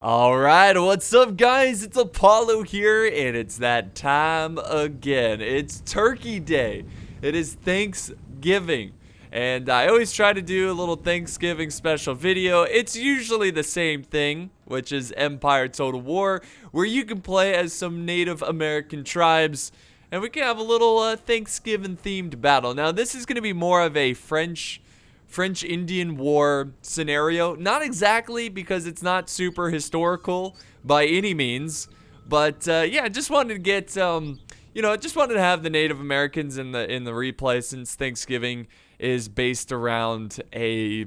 Alright, what's up guys? It's Apollo here, and it's that time again. It's Turkey Day. It is Thanksgiving. And I always try to do a little Thanksgiving special video. It's usually the same thing, which is Empire Total War, where you can play as some Native American tribes, and we can have a little Thanksgiving themed battle. Now this is going to be more of a French-Indian War scenario. Not exactly, because it's not super historical by any means. But yeah, I just wanted to get just wanted to have the Native Americans in the replay, since Thanksgiving is based around a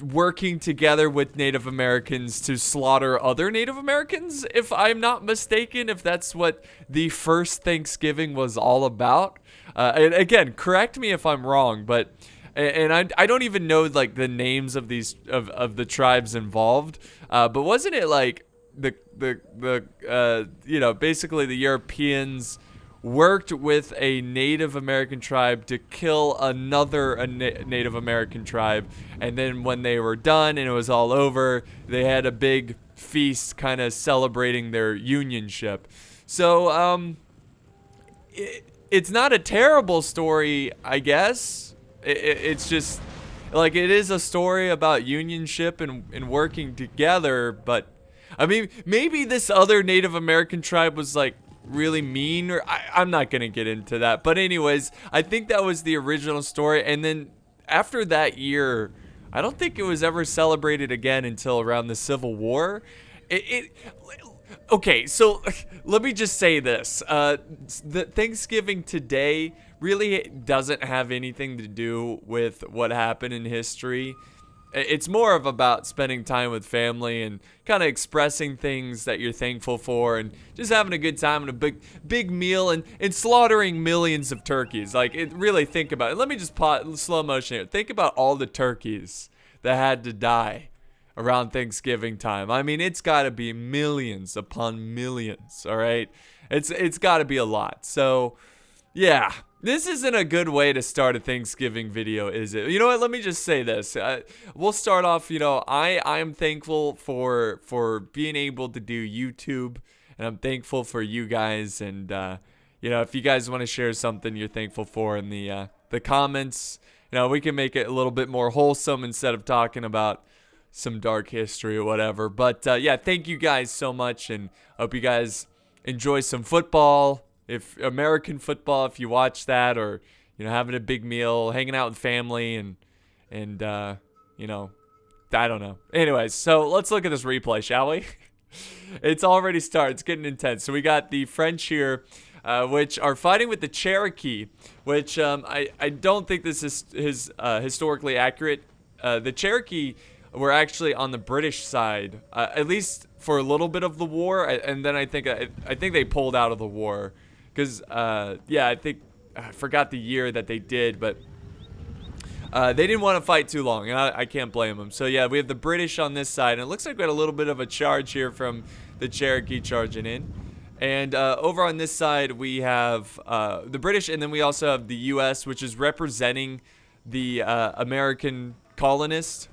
working together with Native Americans to slaughter other Native Americans, if I'm not mistaken, if that's what the first Thanksgiving was all about. And again, correct me if I'm wrong, but I don't even know like the names of these of the tribes involved, but wasn't it like basically the Europeans worked with a Native American tribe to kill another Native American tribe, and then when they were done and it was all over, they had a big feast kind of celebrating their unionship. So it's not a terrible story, I guess. It's just like, it is a story about unionship and working together, but I mean, maybe this other Native American tribe was like really mean, or I'm not gonna get into that. But anyways, I think that was the original story, and then after that year, I don't think it was ever celebrated again until around the Civil War. Okay, so let me just say this. The Thanksgiving today really doesn't have anything to do with what happened in history. It's more of about spending time with family and kind of expressing things that you're thankful for, and just having a good time and a big meal, and slaughtering millions of turkeys. Like, really think about it. Let me just pause slow motion here. Think about all the turkeys that had to die around Thanksgiving time. I mean, it's got to be millions upon millions, all right? It's got to be a lot. So, yeah, this isn't a good way to start a Thanksgiving video, is it? You know what? Let me just say this. We'll start off, I am thankful for being able to do YouTube, and I'm thankful for you guys. And, if you guys want to share something you're thankful for in the comments, we can make it a little bit more wholesome instead of talking about some dark history or whatever. But yeah, thank you guys so much, and I hope you guys enjoy some football, if American football, if you watch that, or having a big meal, hanging out with family, and I don't know. Anyways, so let's look at this replay, shall we? It's already started. It's getting intense. So we got the French here, which are fighting with the Cherokee, which I don't think this is historically accurate. The Cherokee were actually on the British side, at least for a little bit of the war, and then I think they pulled out of the war, because yeah, I forgot the year that they did, but they didn't want to fight too long, and I can't blame them. So yeah, we have the British on this side, and it looks like we had a little bit of a charge here from the Cherokee charging in. And over on this side, we have the British, and then we also have the U.S., which is representing the American colonists.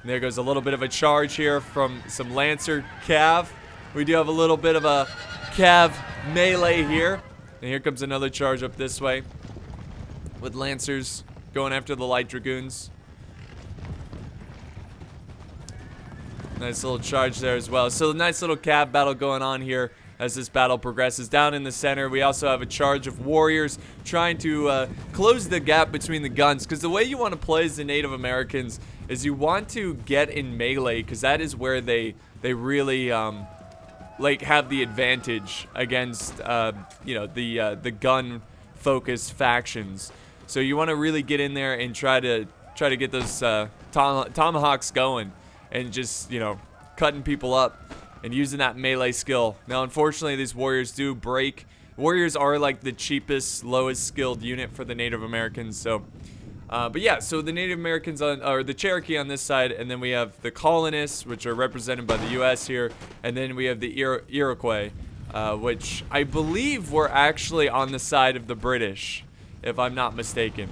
And there goes a little bit of a charge here from some Lancer Cav. We do have a little bit of a Cav melee here. And here comes another charge up this way with Lancers going after the Light Dragoons. Nice little charge there as well. So a nice little Cav battle going on here as this battle progresses. Down in the center, we also have a charge of warriors trying to close the gap between the guns, because the way you want to play as the Native Americans is you want to get in melee, because that is where they really like have the advantage against the gun focused factions. So you want to really get in there and try to get those tomahawks going, and just cutting people up and using that melee skill. Now, unfortunately, these warriors do break. Warriors are like the cheapest, lowest skilled unit for the Native Americans. So, but yeah, so the Native Americans or the Cherokee on this side, and then we have the colonists, which are represented by the U.S. here, and then we have the Iroquois, which I believe were actually on the side of the British, if I'm not mistaken.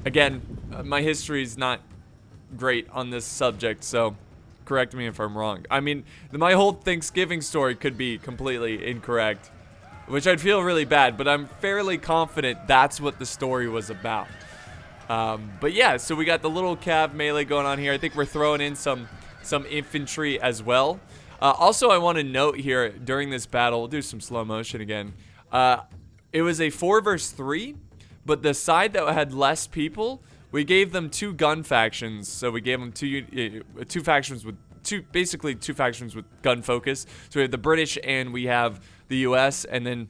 Again, my history is not great on this subject, so correct me if I'm wrong. I mean, my whole Thanksgiving story could be completely incorrect, which I'd feel really bad, but I'm fairly confident that's what the story was about. But yeah, so we got the little cav melee going on here. I think we're throwing in some infantry as well. Also, I want to note here during this battle, we'll do some slow motion again. It was a 4 versus 3, but the side that had less people, we gave them 2 gun factions. So we gave them two factions with basically two factions with gun focus. So we have the British and we have the U.S. and then,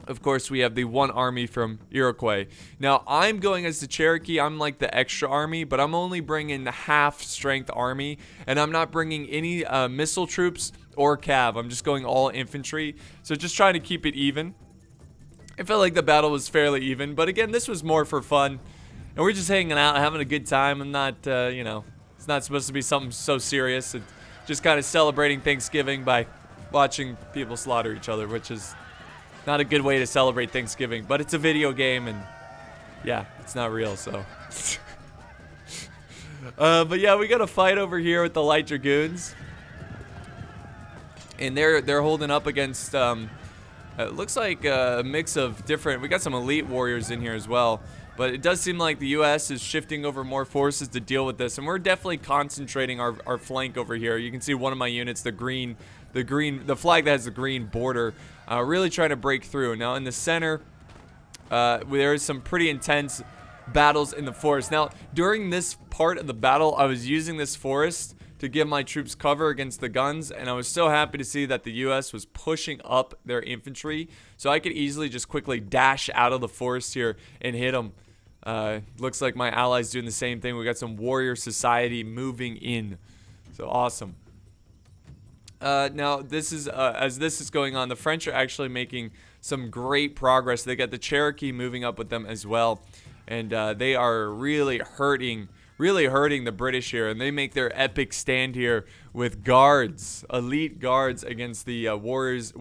of course, we have the one army from Iroquois. Now, I'm going as the Cherokee. I'm like the extra army, but I'm only bringing the half-strength army, and I'm not bringing any missile troops or cav. I'm just going all infantry, so just trying to keep it even. I felt like the battle was fairly even, but again, this was more for fun, and we're just hanging out, having a good time. I'm not, you know, it's not supposed to be something so serious. It's just kind of celebrating Thanksgiving by watching people slaughter each other, which is not a good way to celebrate Thanksgiving, but it's a video game, and yeah, it's not real, so. But yeah, we got a fight over here with the Light Dragoons, and they're holding up against. It looks like a mix of different. We got some elite warriors in here as well, but it does seem like the U.S. is shifting over more forces to deal with this, and we're definitely concentrating our flank over here. You can see one of my units, the flag that has the green border. Really trying to break through. Now in the center, there is some pretty intense battles in the forest. Now during this part of the battle, I was using this forest to give my troops cover against the guns, and I was so happy to see that the U.S. was pushing up their infantry, so I could easily just quickly dash out of the forest here and hit them. Looks like my allies doing the same thing. We got some warrior society moving in, so awesome. Now, this is as this is going on, the French are actually making some great progress. They got the Cherokee moving up with them as well, and they are really hurting the British here. And they make their epic stand here with guards, elite guards against the warriors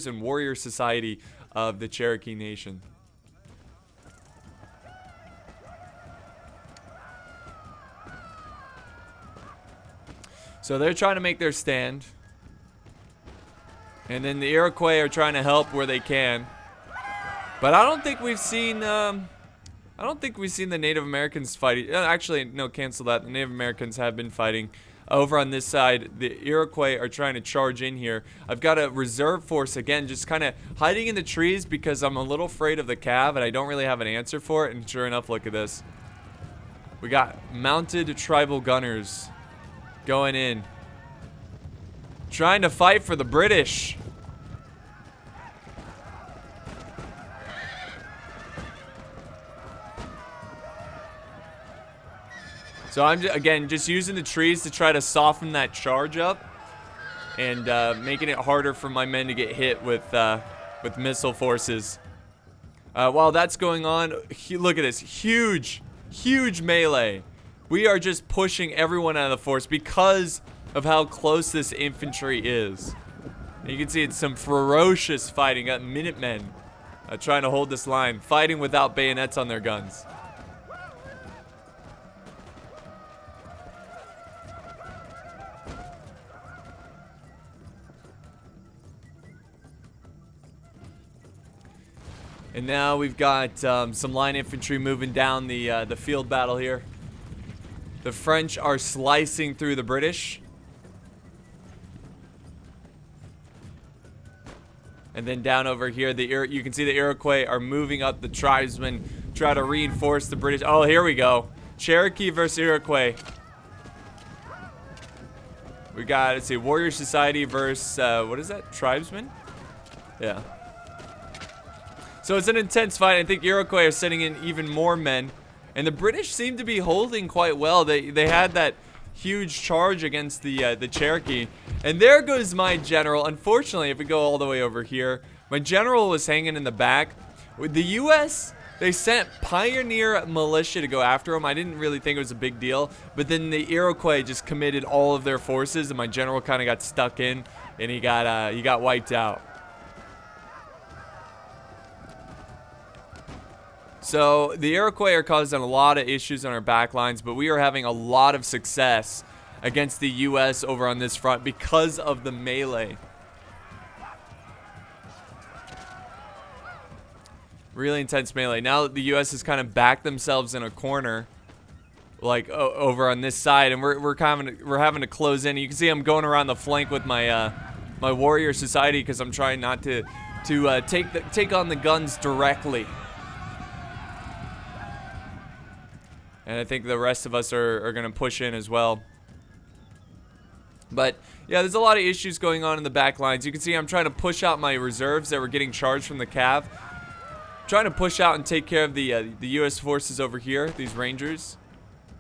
and warrior society of the Cherokee Nation. So they're trying to make their stand. And then the Iroquois are trying to help where they can. But I don't think we've seen the Native Americans fighting. Actually, no, cancel that. The Native Americans have been fighting. Over on this side, the Iroquois are trying to charge in here. I've got a reserve force, again, just kind of hiding in the trees because I'm a little afraid of the cav, and I don't really have an answer for it. And sure enough, look at this. We got mounted tribal gunners going in, trying to fight for the British. So I'm, again, just using the trees to try to soften that charge up and making it harder for my men to get hit with missile forces. While that's going on, look at this huge melee. We are just pushing everyone out of the force because of how close this infantry is. And you can see it's some ferocious fighting. Got Minutemen trying to hold this line, fighting without bayonets on their guns. And now we've got some line infantry moving down the field battle here. The French are slicing through the British. And then down over here, you can see the Iroquois are moving up. The tribesmen try to reinforce the British. Oh, here we go. Cherokee versus Iroquois. We got, let's see, Warrior Society versus, what is that? Tribesmen? Yeah. So it's an intense fight. I think Iroquois are sending in even more men. And the British seem to be holding quite well. They had that huge charge against the Cherokee. And there goes my general. Unfortunately, if we go all the way over here, my general was hanging in the back. With the U.S., they sent Pioneer Militia to go after him. I didn't really think it was a big deal. But then the Iroquois just committed all of their forces, and my general kind of got stuck in, and he got wiped out. So the Iroquois are causing a lot of issues on our back lines, but we are having a lot of success against the U.S. over on this front because of the melee. Really intense melee. Now that the U.S. has kind of backed themselves in a corner, like over on this side, and we're having to close in. You can see I'm going around the flank with my my warrior society because I'm trying not to take on the guns directly. And I think the rest of us are gonna push in as well. But yeah, there's a lot of issues going on in the back lines. You can see I'm trying to push out my reserves that were getting charged from the cav. Trying to push out and take care of the U.S. forces over here, these Rangers.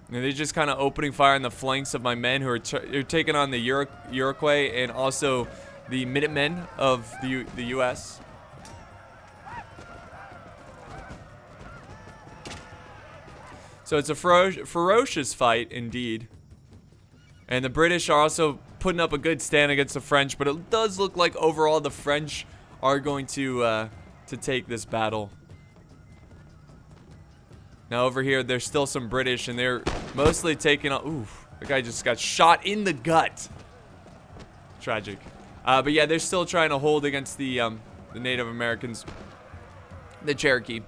And they're just kind of opening fire on the flanks of my men who are taking on the Iroquois and also the Minutemen of the U.S. So it's a ferocious fight indeed. And the British are also putting up a good stand against the French, but it does look like overall the French are going to take this battle. Now over here, there's still some British, and they're mostly taking on. Ooh, the guy just got shot in the gut. Tragic. But yeah, they're still trying to hold against the Native Americans, the Cherokee,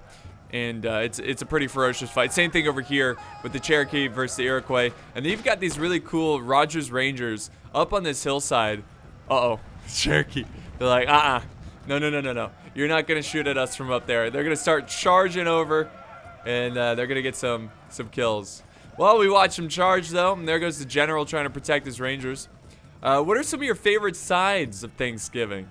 and it's a pretty ferocious fight. Same thing over here with the Cherokee versus the Iroquois, and then you've got these really cool Rogers Rangers up on this hillside. Uh-oh, Cherokee. They're like, no. You're not gonna shoot at us from up there. They're gonna start charging over, and they're gonna get some kills. Well, we watch them charge though, and there goes the general trying to protect his Rangers. What are some of your favorite sides of Thanksgiving?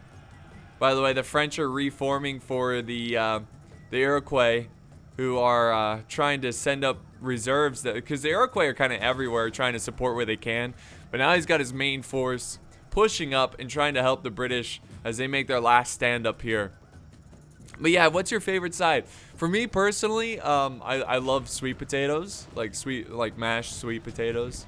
By the way, the French are reforming for the Iroquois, who are trying to send up reserves, because the Iroquois are kind of everywhere trying to support where they can. But now he's got his main force pushing up and trying to help the British as they make their last stand up here. But yeah, what's your favorite side? For me personally, I love sweet potatoes, like mashed sweet potatoes.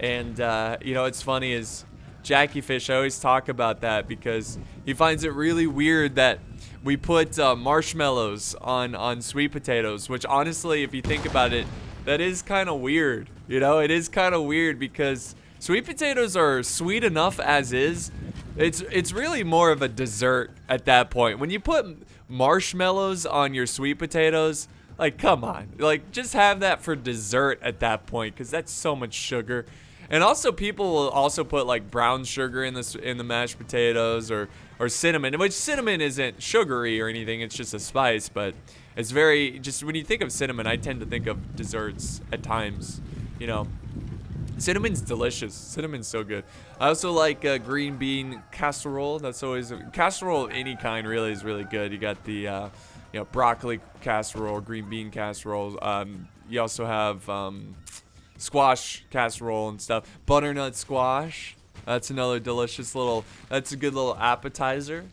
And you know, it's funny is Jackie Fish, I always talk about that because he finds it really weird that we put marshmallows on sweet potatoes, which honestly, if you think about it, that is kind of weird. You know, it is kind of weird because sweet potatoes are sweet enough as is. It's really more of a dessert at that point. When you put marshmallows on your sweet potatoes, like, come on, like, just have that for dessert at that point, because that's so much sugar. And also, people will also put like brown sugar in the mashed potatoes, or cinnamon, which cinnamon isn't sugary or anything, it's just a spice. But it's very, just when you think of cinnamon, I tend to think of desserts at times. You know, cinnamon's delicious. Cinnamon's so good. I also like green bean casserole. That's always casserole of any kind. Really is really good. You got the you know, broccoli casserole, green bean casserole. You also have squash casserole and stuff. Butternut squash. That's another delicious little. That's a good little appetizer.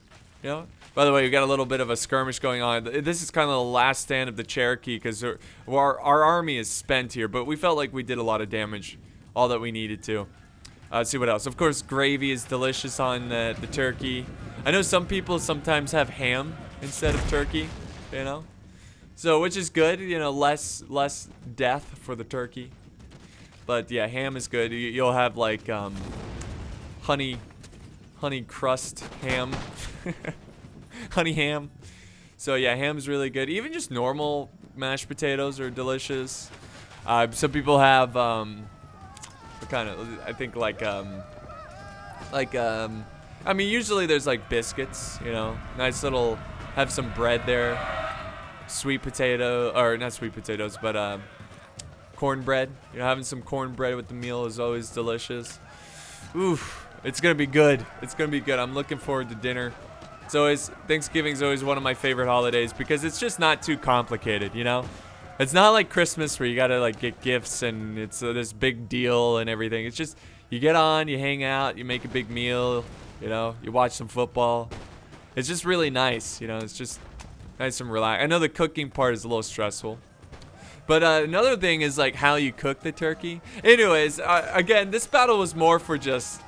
You know. By the way, we got a little bit of a skirmish going on. This is kind of the last stand of the Cherokee because our army is spent here, but we felt like we did a lot of damage, all that we needed to. Let's see what else. Of course, gravy is delicious on the turkey. I know some people sometimes have ham instead of turkey, you know, so which is good. You know, less death for the turkey. But yeah, ham is good. You'll have like honey crust ham, honey ham. So yeah, ham is really good. Even just normal mashed potatoes are delicious. Some people have kind of, I think I mean, usually there's like biscuits, you know, nice little, have some bread there, sweet potato, or not sweet potatoes, but cornbread. You know, having some cornbread with the meal is always delicious. Oof, it's gonna be good. It's gonna be good. I'm looking forward to dinner. It's always, Thanksgiving's always one of my favorite holidays because it's just not too complicated, you know? It's not like Christmas where you gotta like get gifts and it's this big deal and everything. It's just, you get on, you hang out, you make a big meal, you know, you watch some football. It's just really nice, you know, it's just nice and relaxed. I know the cooking part is a little stressful. But another thing is like how you cook the turkey. Anyways, again, this battle was more for just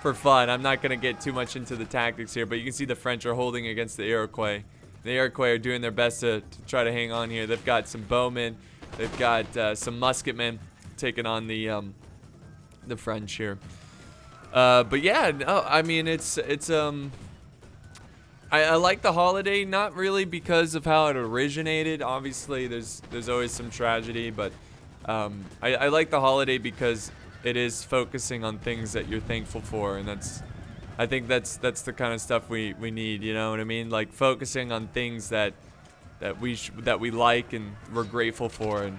for fun. I'm not gonna get too much into the tactics here, but you can see the French are holding against the Iroquois. The Iroquois are doing their best to try to hang on here. They've got some bowmen, they've got some musketmen taking on the the French here. But yeah, no, I mean, I like the holiday, not really because of how it originated. Obviously, there's always some tragedy, but I like the holiday because it is focusing on things that you're thankful for, and I think that's the kind of stuff we need. You know what I mean? Like focusing on things that we like and we're grateful for,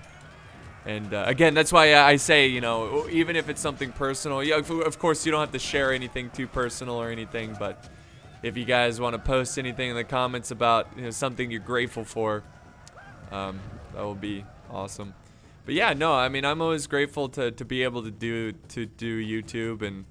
and again, that's why I say, you know, even if it's something personal, yeah, of course you don't have to share anything too personal or anything, but if you guys want to post anything in the comments about, you know, something you're grateful for, that will be awesome. But yeah, no, I mean, I'm always grateful to be able to do YouTube and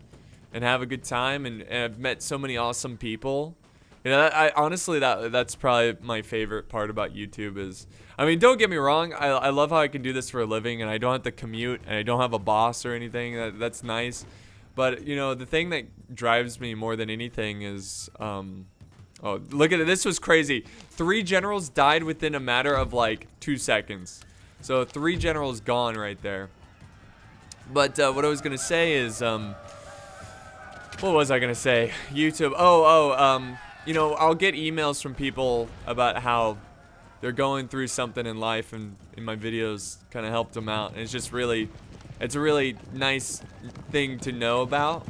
have a good time, and I've met so many awesome people. You know, I honestly, that's probably my favorite part about YouTube is, I mean, don't get me wrong, I love how I can do this for a living and I don't have to commute and I don't have a boss or anything. That's nice. But, you know, the thing that drives me more than anything is, oh, look at it. This was crazy. 3 generals died within a matter of like 2 seconds. So 3 generals gone right there. But what I was going to say is, what was I going to say? YouTube. You know, I'll get emails from people about how they're going through something in life, and in my videos kind of helped them out. And it's just really, it's a really nice thing to know about,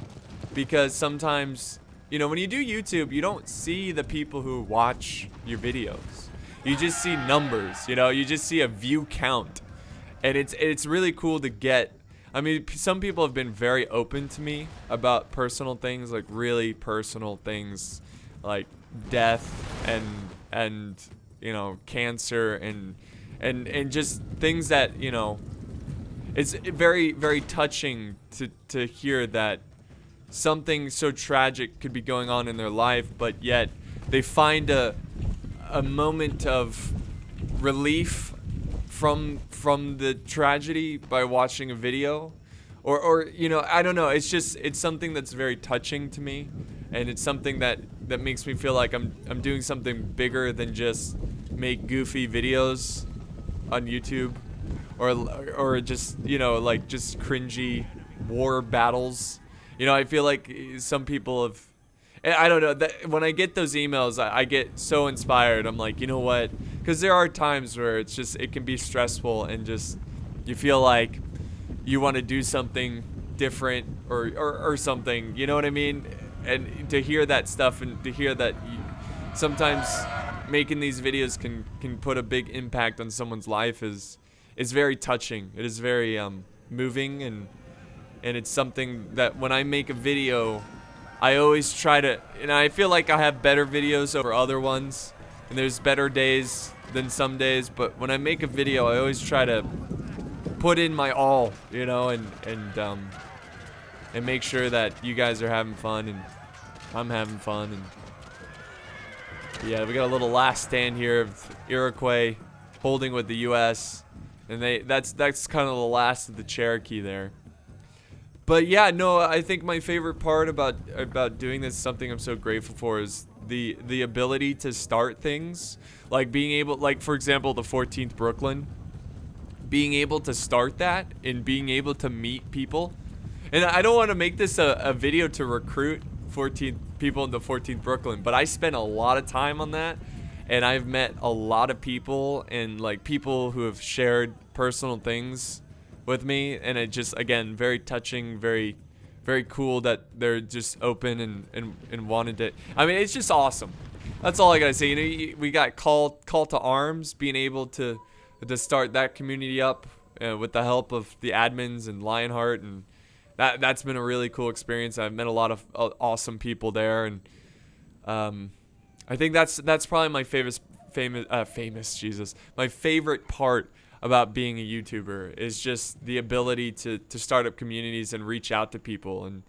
because sometimes, you know, when you do YouTube, you don't see the people who watch your videos. You just see numbers, you know, you just see a view count. And it's really cool to get, I mean, some people have been very open to me about personal things, like really personal things, like death and you know, cancer and just things that, you know, it's very, very touching to hear that something so tragic could be going on in their life, but yet they find a moment of relief from the tragedy by watching a video, or you know, I don't know, it's something that's very touching to me, and it's something that makes me feel like I'm doing something bigger than just make goofy videos on YouTube, or just, you know, like just cringy war battles. You know, I feel like some people have, I don't know, that when I get those emails, I get so inspired. I'm like, you know what? Because there are times where it can be stressful, and just you feel like you want to do something different or something. You know what I mean? And to hear that stuff, and to hear that sometimes making these videos can put a big impact on someone's life is very touching. It is very moving, and it's something that when I make a video, I always try to, and I feel like I have better videos over other ones, and there's better days than some days, but when I make a video, I always try to put in my all, you know, and make sure that you guys are having fun and I'm having fun. And yeah, we got a little last stand here of Iroquois holding with the U.S., and that's kind of the last of the Cherokee there. But yeah, no, I think my favorite part about doing this, something I'm so grateful for, is the ability to start things, like being able, like for example, the 14th Brooklyn, being able to start that and being able to meet people. And I don't want to make this a video to recruit 14 people in the 14th Brooklyn, but I spent a lot of time on that, and I've met a lot of people, and like people who have shared personal things with me, and it just, again, very touching, very, very cool that they're just open and wanted it. I mean, it's just awesome. That's all I gotta say. You know, we got call to arms, being able to start that community up with the help of the admins and Lionheart, and that's been a really cool experience. I've met a lot of awesome people there, and I think that's probably my my favorite part about being a YouTuber, is just the ability to start up communities and reach out to people. And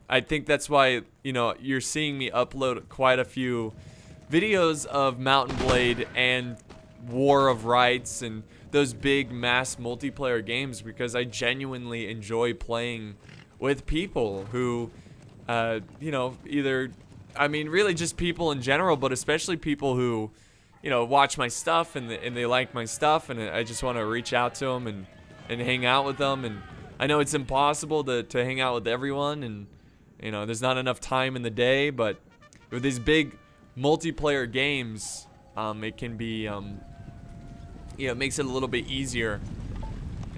I think that's why, you know, you're seeing me upload quite a few videos of Mountain Blade and War of Rights and those big mass multiplayer games, because I genuinely enjoy playing with people who, you know, either, I mean, really just people in general, but especially people who, you know, watch my stuff and they like my stuff, and I just want to reach out to them and hang out with them. And I know it's impossible to hang out with everyone, and you know, there's not enough time in the day, but with these big multiplayer games, it can be, you know, it makes it a little bit easier.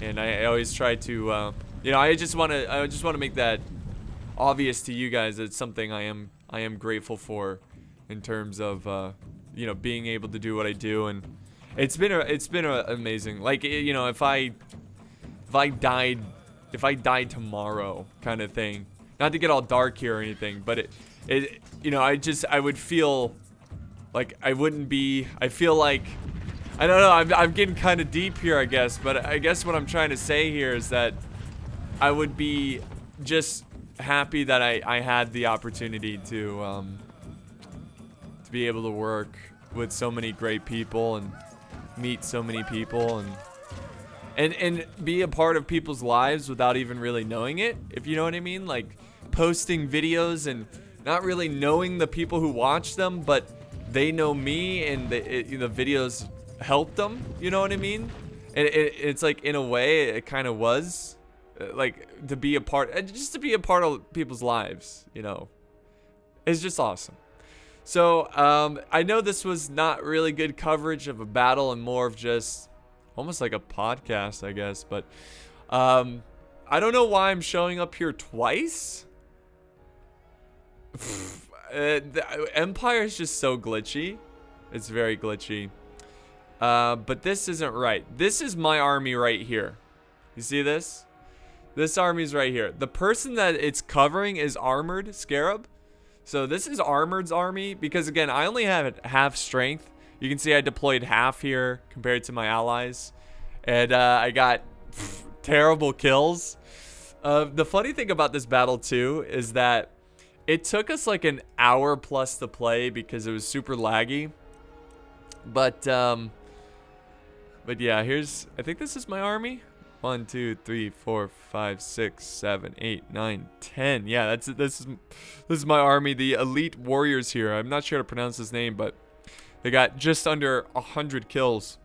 And I always try to, you know, I just want to make that obvious to you guys. It's something I am grateful for, in terms of, you know, being able to do what I do, and it's been amazing. Like, you know, if I died tomorrow, kind of thing. Not to get all dark here or anything, but it you know, I would feel like I wouldn't be. I feel like, I don't know. I'm getting kind of deep here, I guess. But I guess what I'm trying to say here is that I would be just happy that I had the opportunity to be able to work with so many great people and meet so many people and be a part of people's lives without even really knowing it, if you know what I mean. Like posting videos and not really knowing the people who watch them, but they know me, and the videos help them, you know what I mean. And it's like, in a way, it kind of was like to be a part, just to be a part of people's lives, you know. It's just awesome. So I know this was not really good coverage of a battle, and more of just almost like a podcast, I guess. But I don't know why I'm showing up here twice. The Empire is just so glitchy. It's very glitchy. But this isn't right. This is my army right here. You see this? This army's right here. The person that it's covering is Armored Scarab. So this is Armored's army, because again, I only have half strength. You can see I deployed half here compared to my allies. And I got terrible kills. The funny thing about this battle too is that it took us like an hour plus to play because it was super laggy. But yeah, I think this is my army. 1, 2, 3, 4, 5, 6, 7, 8, 9, 10. Yeah, this is my army, the elite warriors here. I'm not sure how to pronounce his name, but they got just under 100 kills.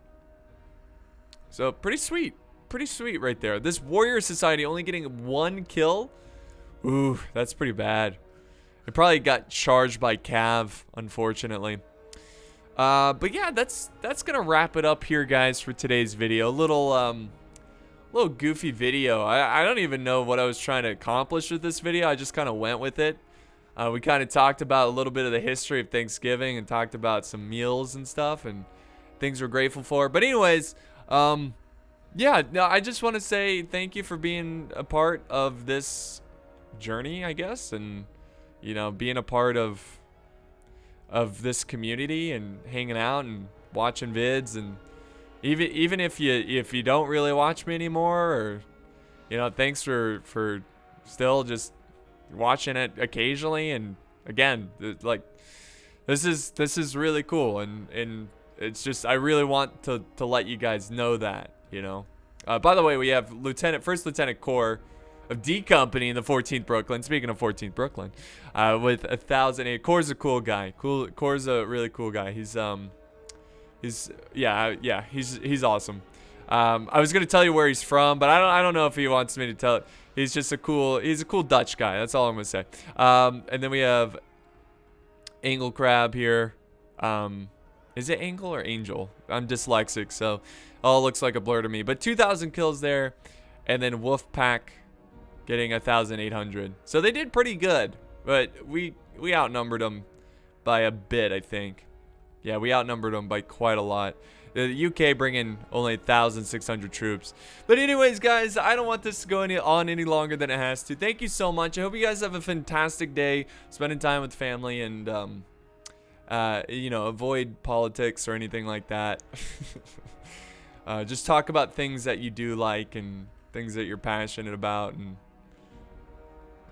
So pretty sweet right there. This warrior society only getting 1 kill. Ooh, that's pretty bad. It probably got charged by Cav, unfortunately. But yeah, that's gonna wrap it up here, guys, for today's video. Little goofy video. I don't even know what I was trying to accomplish with this video. I just kind of went with it. We kind of talked about a little bit of the history of Thanksgiving and talked about some meals and stuff and things we're grateful for. But anyways, yeah, no, I just want to say thank you for being a part of this journey, I guess, and you know, being a part of this community and hanging out and watching vids. And even if you don't really watch me anymore, or you know, thanks for still just watching it occasionally. And again, like this is really cool, and it's just, I really want to let you guys know that, you know. By the way, we have First Lieutenant Corps of D Company in the 14th Brooklyn. Speaking of 14th Brooklyn, with 1,008. Corps a cool guy. Corps a really cool guy. He's awesome. I was gonna tell you where he's from, but I don't know if he wants me to tell it. He's a cool Dutch guy. That's all I'm gonna say. And then we have Angle Crab here. Is it Angle or Angel? I'm dyslexic, so all looks like a blur to me. But 2,000 kills there, and then Wolfpack getting 1,800. So they did pretty good, but we outnumbered them by a bit, I think. Yeah, we outnumbered them by quite a lot. The UK bringing only 1,600 troops. But anyways, guys, I don't want this to go on any longer than it has to. Thank you so much. I hope you guys have a fantastic day spending time with family, and you know, avoid politics or anything like that. Just talk about things that you do like and things that you're passionate about. And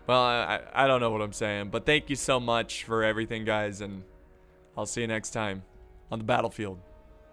well, I don't know what I'm saying, but thank you so much for everything, guys, and I'll see you next time on the battlefield.